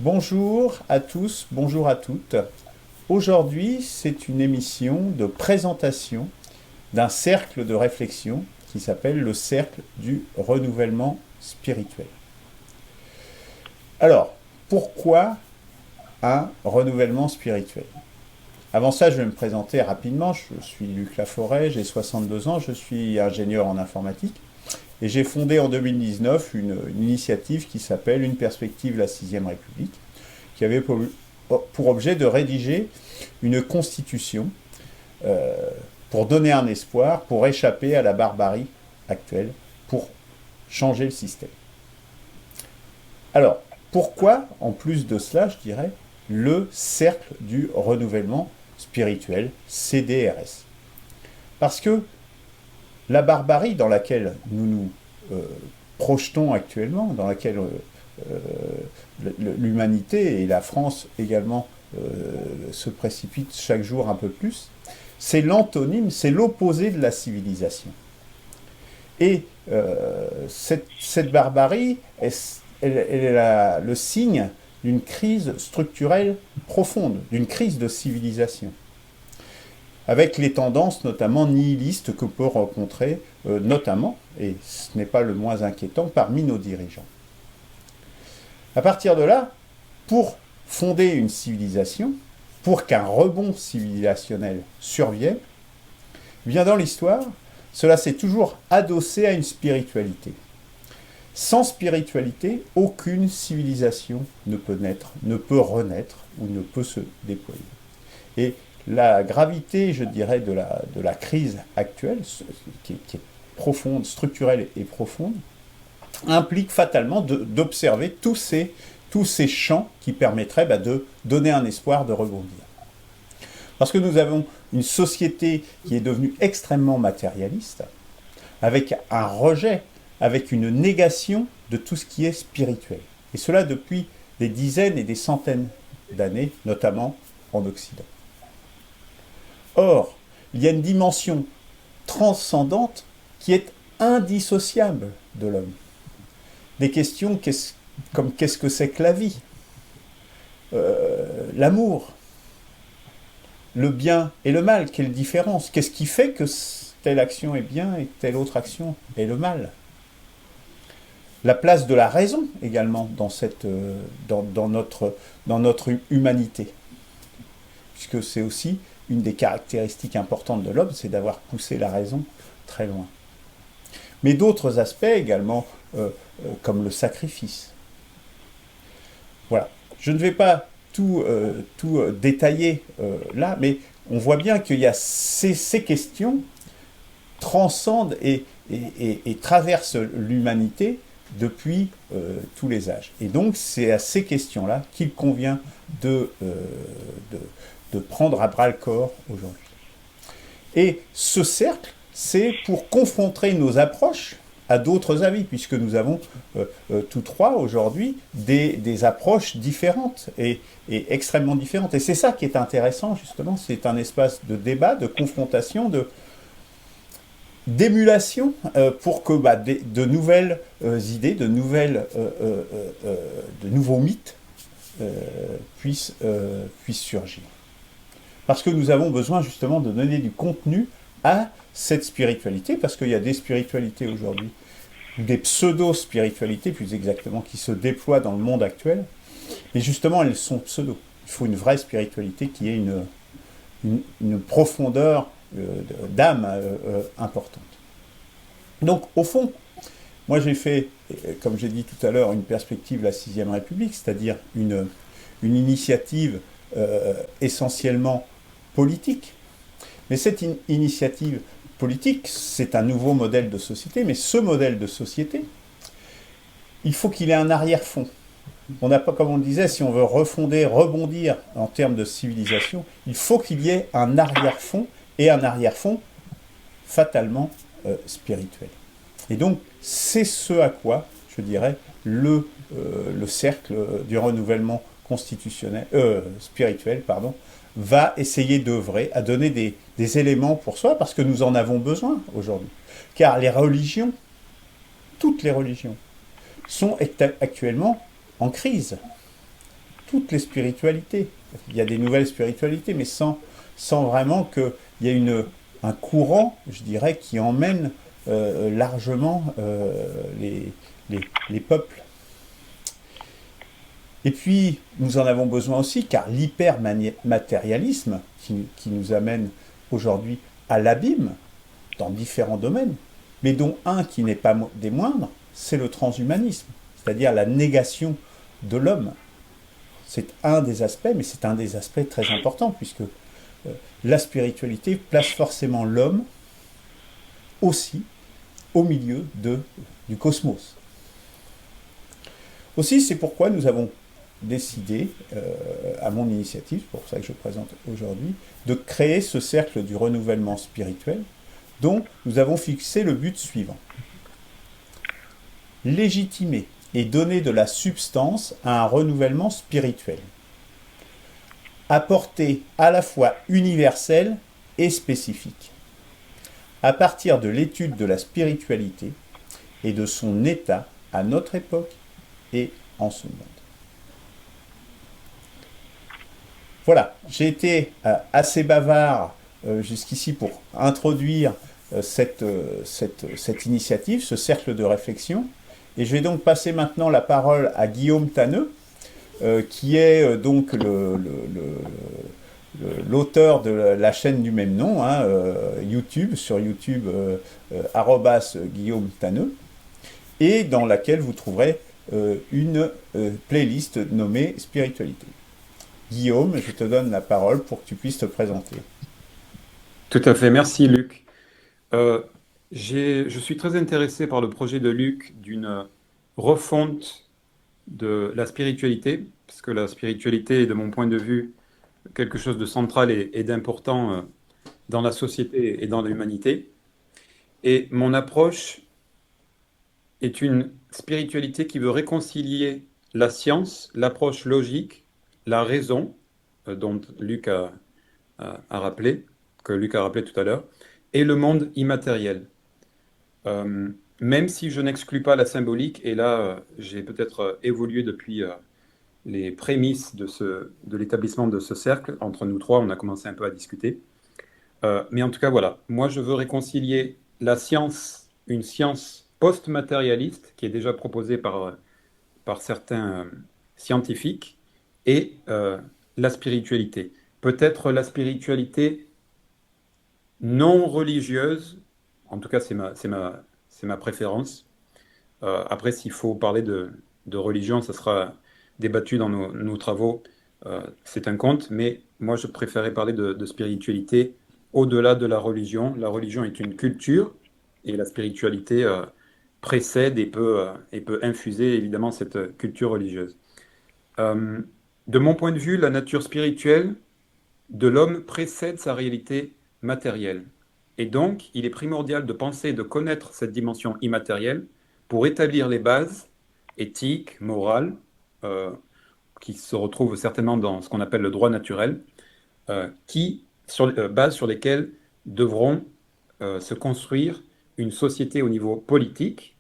Bonjour à tous, bonjour à toutes. Aujourd'hui, c'est une émission de présentation d'un cercle de réflexion qui s'appelle le cercle du renouvellement spirituel. Alors, pourquoi un renouvellement spirituel? Avant ça, je vais me présenter rapidement. Je suis Luc Laforêt, j'ai 62 ans, je suis ingénieur en informatique. Et j'ai fondé en 2019 une initiative qui s'appelle Une perspective, la 6ème République, qui avait pour objet de rédiger une constitution pour donner un espoir, pour échapper à la barbarie actuelle, pour changer le système. Alors, pourquoi, en plus de cela, je dirais, le cercle du renouvellement spirituel, CDRS? Parce que la barbarie dans laquelle nous nous projetons actuellement, dans laquelle l'humanité et la France également se précipitent chaque jour un peu plus, c'est l'antonyme, c'est l'opposé de la civilisation. Et cette barbarie, elle est le signe d'une crise structurelle profonde, d'une crise de civilisation, avec les tendances notamment nihilistes que peut rencontrer notamment, et ce n'est pas le moins inquiétant, parmi nos dirigeants. À partir de là, pour fonder une civilisation, pour qu'un rebond civilisationnel survienne, bien dans l'histoire, cela s'est toujours adossé à une spiritualité. Sans spiritualité, aucune civilisation ne peut naître, ne peut renaître ou ne peut se déployer. Et la gravité, je dirais, de la crise actuelle, qui est profonde, structurelle et profonde, implique fatalement d'observer tous ces champs qui permettraient de donner un espoir de rebondir. Parce que nous avons une société qui est devenue extrêmement matérialiste, avec un rejet, avec une négation de tout ce qui est spirituel. Et cela depuis des dizaines et des centaines d'années, notamment en Occident. Or, il y a une dimension transcendante qui est indissociable de l'homme. Des questions comme qu'est-ce que c'est que la vie, l'amour, le bien et le mal, quelle différence? Qu'est-ce qui fait que telle action est bien et telle autre action est le mal? La place de la raison également dans notre humanité, puisque c'est aussi une des caractéristiques importantes de l'homme, c'est d'avoir poussé la raison très loin. Mais d'autres aspects également, comme le sacrifice. Voilà. Je ne vais pas tout détailler là, mais on voit bien qu'il y a ces questions transcendent et traversent l'humanité depuis tous les âges. Et donc, c'est à ces questions-là qu'il convient de prendre à bras-le-corps aujourd'hui. Et ce cercle, c'est pour confronter nos approches à d'autres avis, puisque nous avons tous trois aujourd'hui des approches différentes et extrêmement différentes. Et c'est ça qui est intéressant, justement, c'est un espace de débat, de confrontation, d'émulation pour que de nouvelles idées, de nouveaux mythes puissent surgir. Parce que nous avons besoin justement de donner du contenu à cette spiritualité, parce qu'il y a des spiritualités aujourd'hui, ou des pseudo-spiritualités plus exactement, qui se déploient dans le monde actuel, mais justement elles sont pseudo. Il faut une vraie spiritualité qui ait une profondeur d'âme importante. Donc au fond, moi j'ai fait, comme j'ai dit tout à l'heure, une perspective, la 6ème République, c'est-à-dire une initiative essentiellement politique. Mais cette initiative politique, c'est un nouveau modèle de société, mais ce modèle de société, il faut qu'il ait un arrière-fond. On n'a pas, comme on le disait, si on veut refonder, rebondir en termes de civilisation, il faut qu'il y ait un arrière-fond, et un arrière-fond fatalement spirituel. Et donc, c'est ce à quoi, je dirais, le cercle du renouvellement spirituel, va essayer d'œuvrer à donner des éléments pour soi, parce que nous en avons besoin aujourd'hui. Car les religions, toutes les religions, sont actuellement en crise. toutes les spiritualités. Il y a des nouvelles spiritualités, mais sans vraiment qu'il y ait un courant, je dirais, qui emmène largement les peuples. Et puis, nous en avons besoin aussi, car l'hypermatérialisme, qui nous amène aujourd'hui à l'abîme, dans différents domaines, mais dont un qui n'est pas des moindres, c'est le transhumanisme, c'est-à-dire la négation de l'homme. C'est un des aspects, mais c'est un des aspects très importants, puisque la spiritualité place forcément l'homme aussi au milieu du cosmos. Aussi, c'est pourquoi nous avons décidé, à mon initiative, c'est pour ça que je présente aujourd'hui, de créer ce cercle du renouvellement spirituel, dont nous avons fixé le but suivant. Légitimer et donner de la substance à un renouvellement spirituel. Apporter à la fois universel et spécifique. À partir de l'étude de la spiritualité et de son état à notre époque et en ce monde. Voilà, j'ai été assez bavard jusqu'ici pour introduire cette initiative, ce cercle de réflexion. Et je vais donc passer maintenant la parole à Guillaume Tanneux, qui est donc l'auteur de la chaîne du même nom, hein, YouTube, sur YouTube, @Guillaume Tanneux, et dans laquelle vous trouverez une playlist nommée Spiritualité. Guillaume, je te donne la parole pour que tu puisses te présenter. Tout à fait, merci Luc. Euh, je suis très intéressé par le projet de Luc d'une refonte de la spiritualité, parce que la spiritualité est, de mon point de vue, quelque chose de central et d'important dans la société et dans l'humanité. Et mon approche est une spiritualité qui veut réconcilier la science, l'approche logique, la raison, dont Luc a rappelé, que Luc a rappelé tout à l'heure, et le monde immatériel. Même si je n'exclus pas la symbolique, et là j'ai peut-être évolué depuis les prémices de l'établissement de ce cercle, entre nous trois, on a commencé un peu à discuter. Mais en tout cas, voilà, moi je veux réconcilier la science, une science post-matérialiste, qui est déjà proposée par certains scientifiques, et la spiritualité. Peut-être la spiritualité non religieuse, en tout cas c'est ma préférence. Après, s'il faut parler de religion, ça sera débattu dans nos travaux, c'est un conte, mais moi je préférais parler de spiritualité au-delà de la religion. La religion est une culture et la spiritualité précède et peut infuser évidemment cette culture religieuse. Euh, de mon point de vue, la nature spirituelle de l'homme précède sa réalité matérielle. Et donc, il est primordial de penser et de connaître cette dimension immatérielle pour établir les bases éthiques, morales, euh, qui se retrouvent certainement dans ce qu'on appelle le droit naturel, bases sur lesquelles devront se construire une société au niveau politique,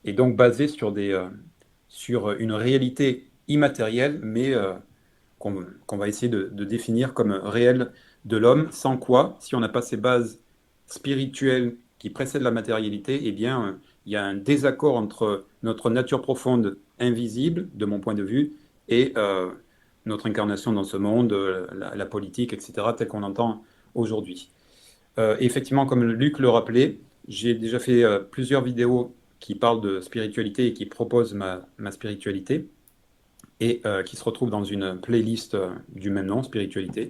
et donc basée sur une réalité immatérielle, mais qu'on va essayer de définir comme réel de l'homme, sans quoi, si on n'a pas ces bases spirituelles qui précèdent la matérialité, eh bien, il y a un désaccord entre notre nature profonde, invisible, de mon point de vue, et notre incarnation dans ce monde, la politique, etc., tel qu'on l'entend aujourd'hui. Effectivement, comme Luc le rappelait, j'ai déjà fait plusieurs vidéos qui parlent de spiritualité et qui proposent ma spiritualité et qui se retrouve dans une playlist du même nom, Spiritualité.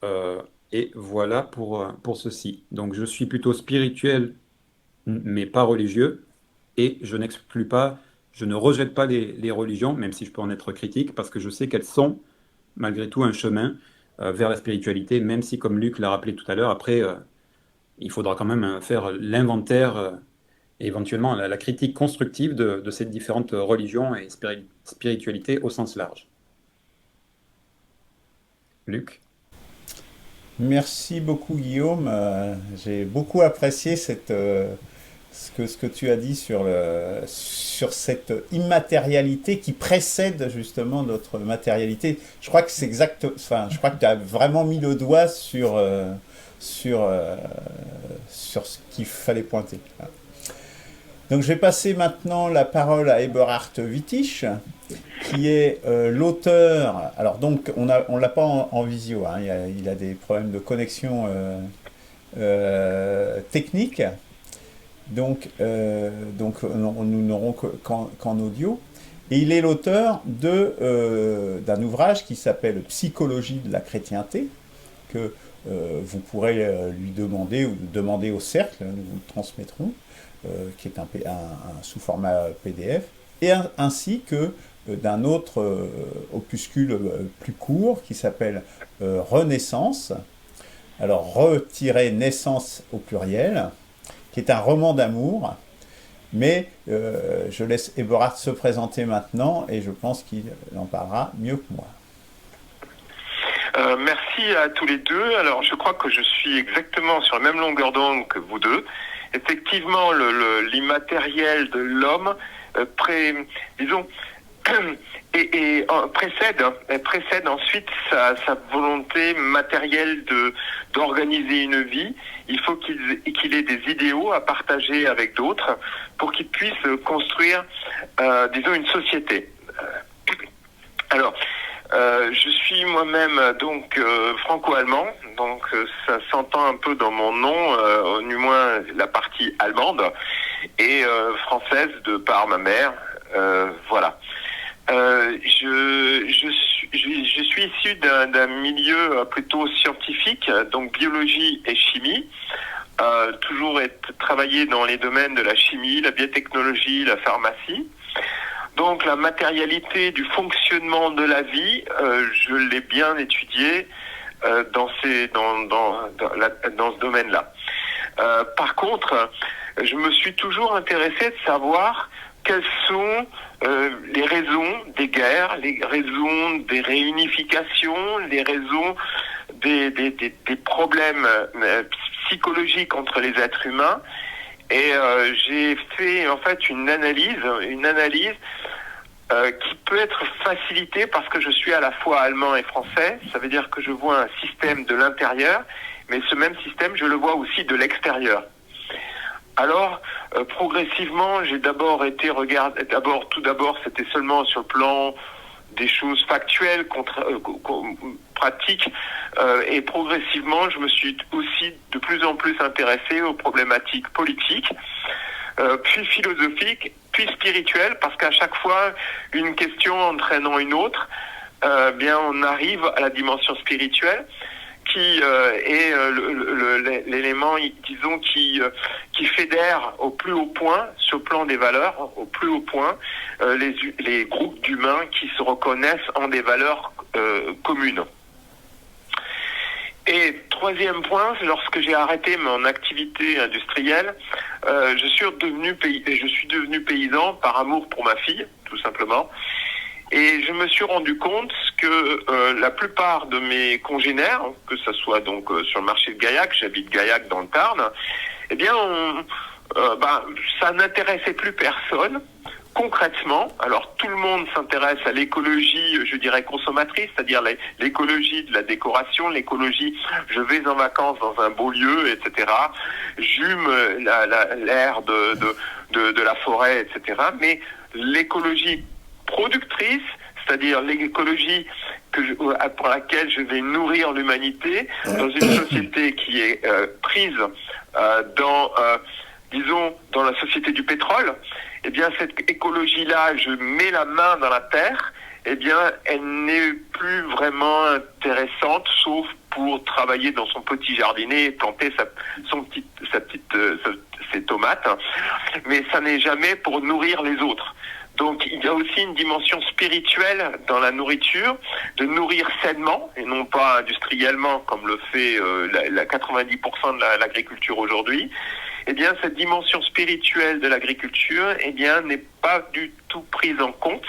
Euh, et voilà pour ceci. Donc je suis plutôt spirituel, mais pas religieux, et je n'exclus pas, je ne rejette pas les religions, même si je peux en être critique, parce que je sais qu'elles sont malgré tout un chemin vers la spiritualité, même si, comme Luc l'a rappelé tout à l'heure, après, il faudra quand même faire l'inventaire et éventuellement la critique constructive de ces différentes religions et spiritualités au sens large. Luc? Merci beaucoup Guillaume. J'ai beaucoup apprécié ce que tu as dit sur cette immatérialité qui précède justement notre matérialité. Je crois que c'est exact. Enfin, je crois que tu as vraiment mis le doigt sur ce qu'il fallait pointer. Donc, je vais passer maintenant la parole à Eberhard Wittich, qui est l'auteur. Alors, donc, on l'a pas en visio. Hein, il a des problèmes de connexion technique. Donc nous n'aurons qu'en audio. Et il est l'auteur d'un ouvrage qui s'appelle Psychologie de la chrétienté, que vous pourrez lui demander ou demander au cercle, nous vous le transmettrons, qui est sous format PDF, et ainsi que d'un autre opuscule plus court qui s'appelle Renaissance. Alors, re-naissance au pluriel, qui est un roman d'amour, mais je laisse Eberhard se présenter maintenant et je pense qu'il en parlera mieux que moi. Merci à tous les deux. Alors, je crois que je suis exactement sur la même longueur d'onde que vous deux. Effectivement, l'immatériel de l'homme précède ensuite sa volonté matérielle d'organiser une vie. Il faut qu'il ait des idéaux à partager avec d'autres pour qu'il puisse construire, disons, une société. Alors, je suis moi-même donc franco-allemand, donc ça s'entend un peu dans mon nom, du moins la partie allemande, et française de par ma mère, voilà. Je suis issu d'un milieu plutôt scientifique, donc biologie et chimie. Toujours travaillé dans les domaines de la chimie, la biotechnologie, la pharmacie. Donc la matérialité du fonctionnement de la vie, je l'ai bien étudié dans ce domaine-là. Par contre, je me suis toujours intéressé de savoir quelles sont les raisons des guerres, les raisons des réunifications, les raisons des problèmes psychologiques entre les êtres humains. Et j'ai fait en fait une analyse qui peut être facilitée parce que je suis à la fois allemand et français. Ça veut dire que je vois un système de l'intérieur, mais ce même système, je le vois aussi de l'extérieur. Alors, progressivement, j'ai d'abord tout d'abord, c'était seulement sur le plan des choses factuelles, pratiques, et progressivement, je me suis aussi de plus en plus intéressé aux problématiques politiques, puis philosophiques, puis spirituelles, parce qu'à chaque fois, une question entraînant une autre, bien, on arrive à la dimension spirituelle, qui est l'élément, disons, qui fédère au plus haut point, sur le plan des valeurs, au plus haut point, les groupes d'humains qui se reconnaissent en des valeurs communes. Et troisième point, lorsque j'ai arrêté mon activité industrielle, je suis devenu paysan par amour pour ma fille, tout simplement. Et je me suis rendu compte que la plupart de mes congénères, que ce soit donc sur le marché de Gaillac, j'habite Gaillac dans le Tarn, eh bien, ça n'intéressait plus personne. Concrètement, alors tout le monde s'intéresse à l'écologie, je dirais consommatrice, c'est-à-dire l'écologie de la décoration, l'écologie, je vais en vacances dans un beau lieu, etc. J'hume l'air de la forêt, etc. Mais l'écologie productrice, c'est-à-dire l'écologie pour laquelle je vais nourrir l'humanité dans une société qui est prise dans la société du pétrole, eh bien cette écologie-là, je mets la main dans la terre, eh bien elle n'est plus vraiment intéressante, sauf pour travailler dans son petit jardinet et planter ses tomates, mais ça n'est jamais pour nourrir les autres. Donc il y a aussi une dimension spirituelle dans la nourriture, de nourrir sainement et non pas industriellement comme le fait 90% de l'agriculture aujourd'hui. Eh bien cette dimension spirituelle de l'agriculture, eh bien n'est pas du tout prise en compte.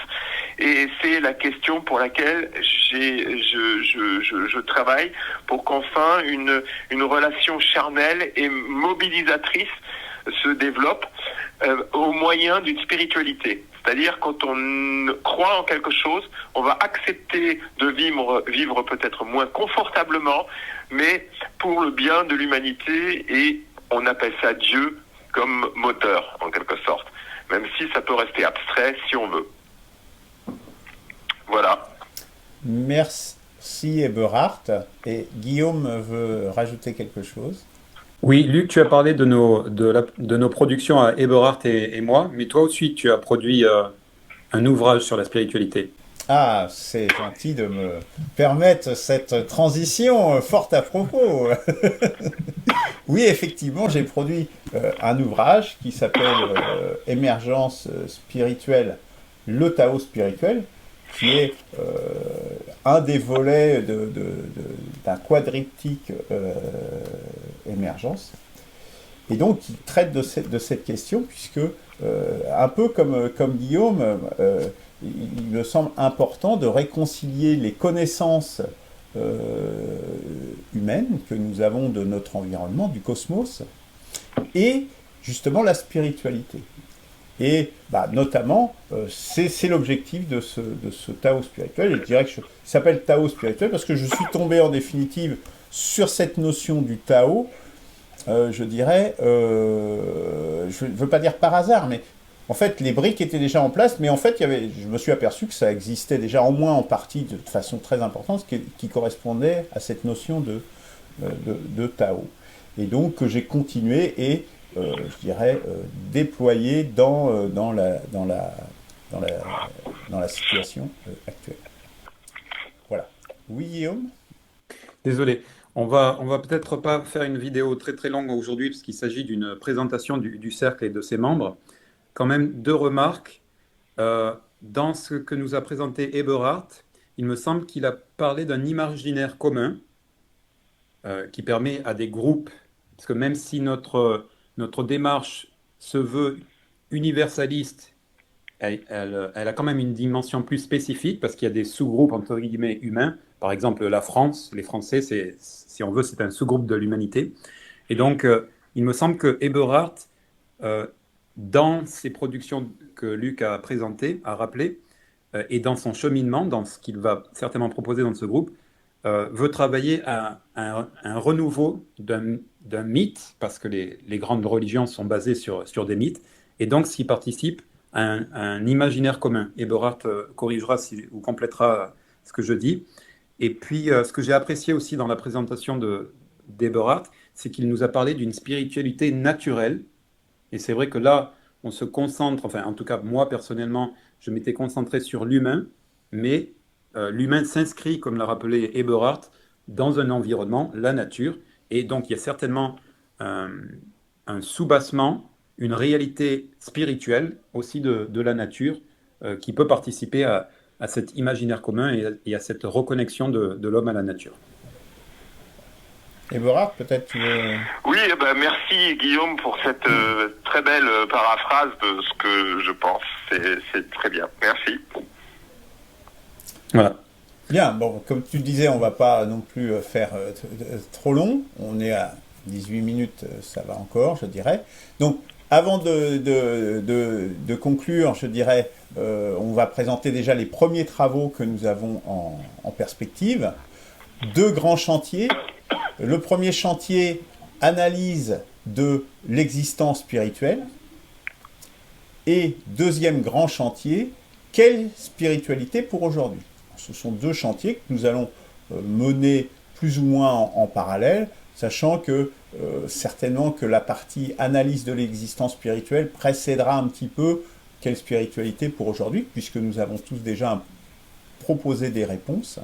Et c'est la question pour laquelle je travaille pour qu'enfin une relation charnelle et mobilisatrice se développe au moyen d'une spiritualité. C'est-à-dire quand on croit en quelque chose, on va accepter de vivre peut-être moins confortablement, mais pour le bien de l'humanité, et on appelle ça Dieu comme moteur, en quelque sorte. Même si ça peut rester abstrait si on veut. Voilà. Merci Eberhard. Et Guillaume veut rajouter quelque chose. Oui, Luc, tu as parlé de nos productions à Eberhard et moi, mais toi aussi, tu as produit un ouvrage sur la spiritualité. Ah, c'est gentil de me permettre cette transition forte à propos. Oui, effectivement, j'ai produit un ouvrage qui s'appelle Émergence spirituelle, le Tao spirituel, qui est un des volets d'un quadriptyque émergence, et donc qui traite de cette question, puisque un peu comme Guillaume, il me semble important de réconcilier les connaissances humaines que nous avons de notre environnement, du cosmos, et justement la spiritualité. Et notamment, c'est l'objectif de ce Tao spirituel. Et je dirais que il s'appelle Tao spirituel parce que je suis tombé en définitive sur cette notion du Tao, je dirais, je ne veux pas dire par hasard, mais en fait les briques étaient déjà en place, mais en fait je me suis aperçu que ça existait déjà au moins en partie de façon très importante qui correspondait à cette notion de Tao. Et donc j'ai continué et je dirais, déployé dans la situation actuelle. Voilà. Oui, Guillaume ? Désolé, on va peut-être pas faire une vidéo très très longue aujourd'hui parce qu'il s'agit d'une présentation du cercle et de ses membres. Quand même, deux remarques. Dans ce que nous a présenté Eberhard, il me semble qu'il a parlé d'un imaginaire commun qui permet à des groupes, parce que même si notre démarche se veut universaliste, elle a quand même une dimension plus spécifique parce qu'il y a des sous-groupes entre guillemets humains. Par exemple, la France, les Français, si on veut, c'est un sous-groupe de l'humanité. Et donc, il me semble que Eberhard, dans ses productions que Luc a présentées, a rappelé, et dans son cheminement, dans ce qu'il va certainement proposer dans ce groupe, veut travailler à un renouveau d'un mythe, parce que les grandes religions sont basées sur des mythes, et donc s'il participe à un imaginaire commun. Eberhard corrigera ou complétera ce que je dis. Et puis, ce que j'ai apprécié aussi dans la présentation d'Eberhard, c'est qu'il nous a parlé d'une spiritualité naturelle. Et c'est vrai que là, on se concentre, enfin, en tout cas, moi, personnellement, je m'étais concentré sur l'humain, mais l'humain s'inscrit, comme l'a rappelé Eberhard, dans un environnement, la nature. Et donc, il y a certainement un soubassement, une réalité spirituelle aussi de la nature qui peut participer à cet imaginaire commun et à cette reconnexion de l'homme à la nature. Eberhard, peut-être tu veux... Oui, merci Guillaume pour cette très belle paraphrase de ce que je pense. C'est très bien. Merci. Voilà. Bien, bon, comme tu le disais, on ne va pas non plus faire trop long. On est à 18 minutes, ça va encore, je dirais. Donc, avant de conclure, je dirais, on va présenter déjà les premiers travaux que nous avons en perspective. Deux grands chantiers. Le premier chantier, analyse de l'existence spirituelle. Et deuxième grand chantier, quelle spiritualité pour aujourd'hui ? Ce sont deux chantiers que nous allons mener plus ou moins en parallèle, sachant que certainement que la partie analyse de l'existence spirituelle précédera un petit peu quelle spiritualité pour aujourd'hui, puisque nous avons tous déjà proposé des réponses.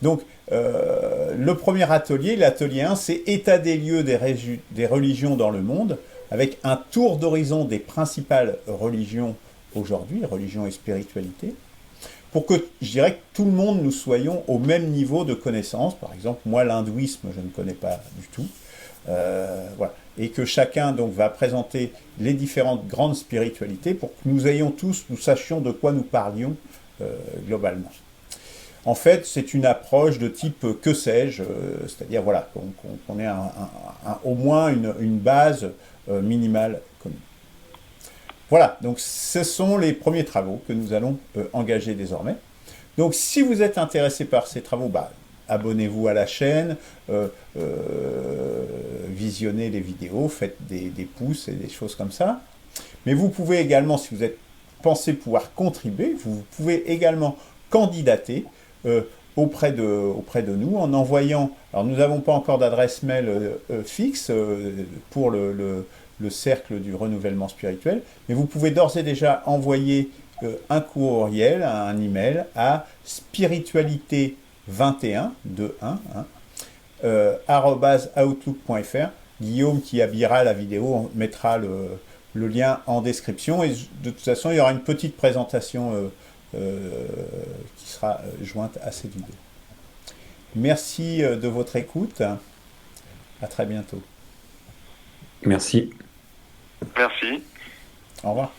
Donc, le premier atelier, l'atelier 1, c'est état des lieux des religions dans le monde, avec un tour d'horizon des principales religions aujourd'hui, religion et spiritualité, pour que, je dirais, que tout le monde nous soyons au même niveau de connaissance. Par exemple, moi, l'hindouisme, je ne connais pas du tout. Voilà. Et que chacun donc va présenter les différentes grandes spiritualités pour que nous sachions de quoi nous parlions globalement. En fait, c'est une approche de type que sais-je, c'est-à-dire voilà, qu'on ait au moins une base minimale commune. Voilà, donc ce sont les premiers travaux que nous allons engager désormais. Donc si vous êtes intéressé par ces travaux, abonnez-vous à la chaîne, visionnez les vidéos, faites des pouces et des choses comme ça. Mais vous pouvez également, si vous pensez pouvoir contribuer, vous pouvez également candidater auprès de nous en envoyant, alors nous n'avons pas encore d'adresse mail fixe pour le cercle du renouvellement spirituel, mais vous pouvez d'ores et déjà envoyer un courriel, un email à spiritualité21 @outlook.fr. Guillaume qui habillera la vidéo mettra le lien en description et de toute façon il y aura une petite présentation qui sera jointe à cette vidéo. Merci de votre écoute. À très bientôt. Merci. Merci. Au revoir.